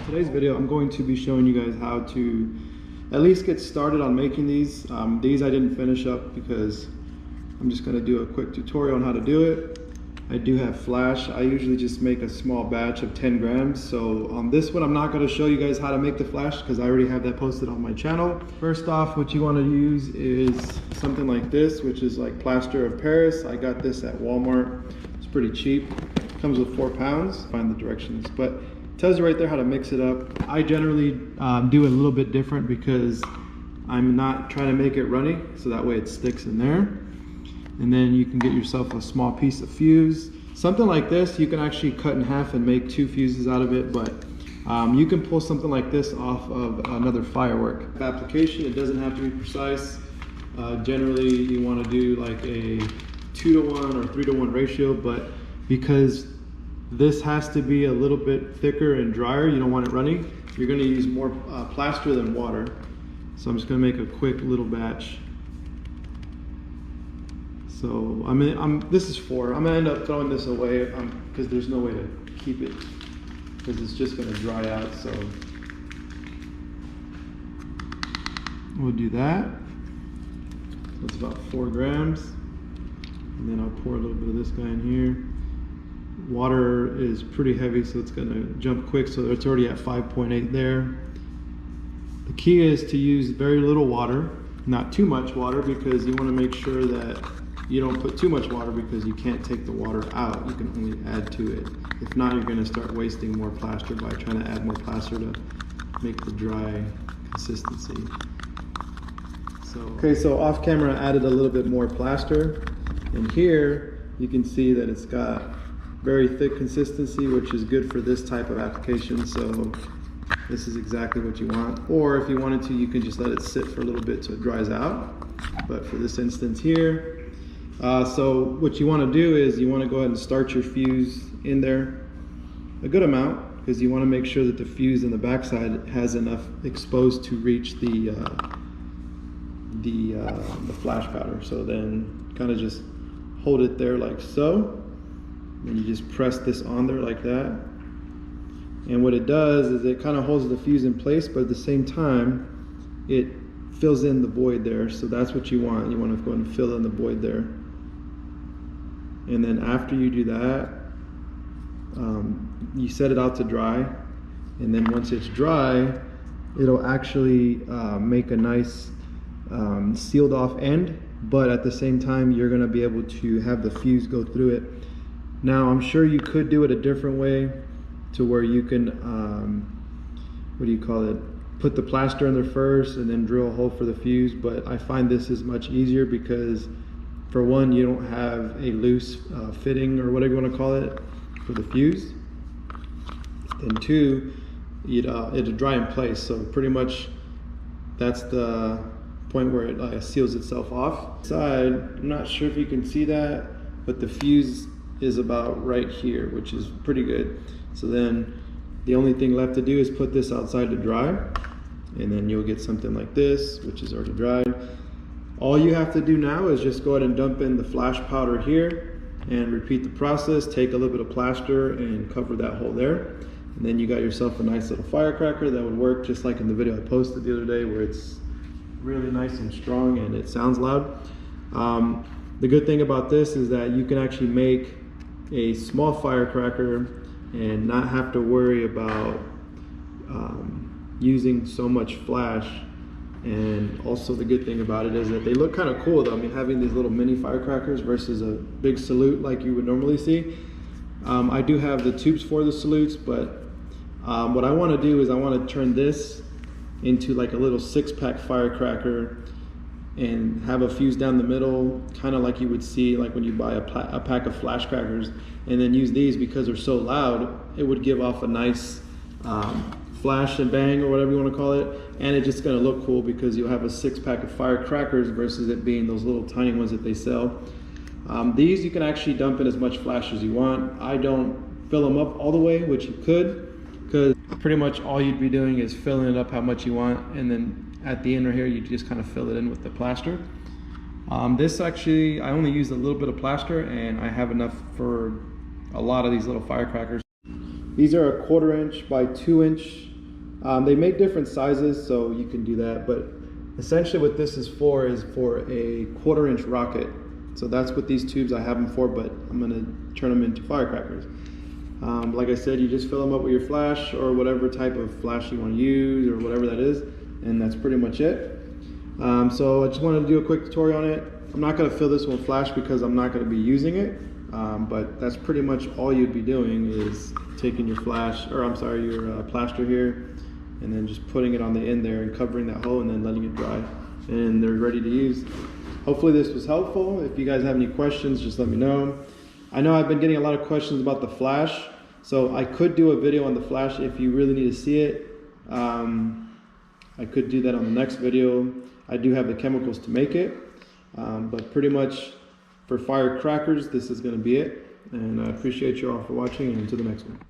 today's video, I'm going to be showing you guys how to at least get started on making these. These I didn't finish up because I'm just going to do a quick tutorial on how to do it. I do have flash. I usually just make a small batch of 10 grams. So on this one, I'm not going to show you guys how to make the flash because I already have that posted on my channel. First off, what you want to use is something like this, which is like plaster of Paris. I got this at Walmart. It's pretty cheap. Comes with 4 pounds. Find the directions, but it tells you right there how to mix it up. I generally do it a little bit different because I'm not trying to make it runny, so that way it sticks in there. And then you can get yourself a small piece of fuse. Something like this, you can actually cut in half and make 2 fuses out of it, but you can pull something like this off of another firework. Application, it doesn't have to be precise. Generally, you want to do like a 2-to-1 or 3-to-1 ratio, but because this has to be a little bit thicker and drier, you don't want it runny, you're going to use more plaster than water. So I'm just going to make a quick little batch. So this is 4. I'm going to end up throwing this away because there's no way to keep it because it's just going to dry out. So we'll do that. So it's about 4 grams. And then I'll pour a little bit of this guy in here. Water is pretty heavy, so it's going to jump quick, so it's already at 5.8 there. The key is to use very little water, not too much water, because you want to make sure that you don't put too much water because you can't take the water out. You can only add to it. If not, you're going to start wasting more plaster by trying to add more plaster to make the dry consistency. So off camera I added a little bit more plaster, and here you can see that it's got very thick consistency, which is good for this type of application. So this is exactly what you want. Or if you wanted to, you can just let it sit for a little bit so it dries out. But for this instance here, so what you want to do is you want to go ahead and start your fuse in there a good amount, because you want to make sure that the fuse in the backside has enough exposed to reach the flash powder. So then kind of just hold it there like so. And you just press this on there like that. And what it does is it kind of holds the fuse in place, but at the same time, it fills in the void there. So that's what you want. You want to go and fill in the void there. And then after you do that, you set it out to dry. And then once it's dry, it'll actually make a nice sealed off end. But at the same time, you're going to be able to have the fuse go through it. Now, I'm sure you could do it a different way to where you can, put the plaster in there first and then drill a hole for the fuse, but I find this is much easier because, for one, you don't have a loose fitting or whatever you want to call it for the fuse, and 2, it'll dry in place, so pretty much that's the point where it seals itself off. Side, I'm not sure if you can see that, but the fuse is about right here, which is pretty good. So then the only thing left to do is put this outside to dry, and then you'll get something like this, which is already dried. All you have to do now is just go ahead and dump in the flash powder here and repeat the process. Take a little bit of plaster and cover that hole there, and then you got yourself a nice little firecracker that would work just like in the video I posted the other day, where it's really nice and strong and it sounds loud. The good thing about this is that you can actually make a small firecracker and not have to worry about using so much flash. And also the good thing about it is that they look kind of cool though. I mean, having these little mini firecrackers versus a big salute like you would normally see. I do have the tubes for the salutes, but what I want to do is I want to turn this into like a little 6-pack firecracker and have a fuse down the middle, kind of like you would see like when you buy a pack of flash crackers, and then use these because they're so loud, it would give off a nice flash and bang or whatever you want to call it, and it's just going to look cool because you'll have a 6-pack of firecrackers versus it being those little tiny ones that they sell. These you can actually dump in as much flash as you want. I don't fill them up all the way, which you could, because pretty much all you'd be doing is filling it up how much you want, and then at the end right here you just kind of fill it in with the plaster. This actually, I only used a little bit of plaster and I have enough for a lot of these little firecrackers. These are a 1/4 inch by 2 inch They make different sizes, so you can do that, but essentially what this is for a 1/4-inch rocket. So that's what these tubes I have them for, but I'm gonna turn them into firecrackers. Like I said, you just fill them up with your flash or whatever type of flash you want to use or whatever that is, and that's pretty much it. So I just wanted to do a quick tutorial on it. I'm not going to fill this one with flash because I'm not going to be using it, but that's pretty much all you'd be doing is taking your flash, or I'm sorry, your plaster here, and then just putting it on the end there and covering that hole and then letting it dry, and they're ready to use. Hopefully this was helpful. If you guys have any questions, just let me know. I know I've been getting a lot of questions about the flash, so I could do a video on the flash if you really need to see it. I could do that on the next video. I do have the chemicals to make it, but pretty much for firecrackers, this is going to be it. And I appreciate you all for watching, and until the next one.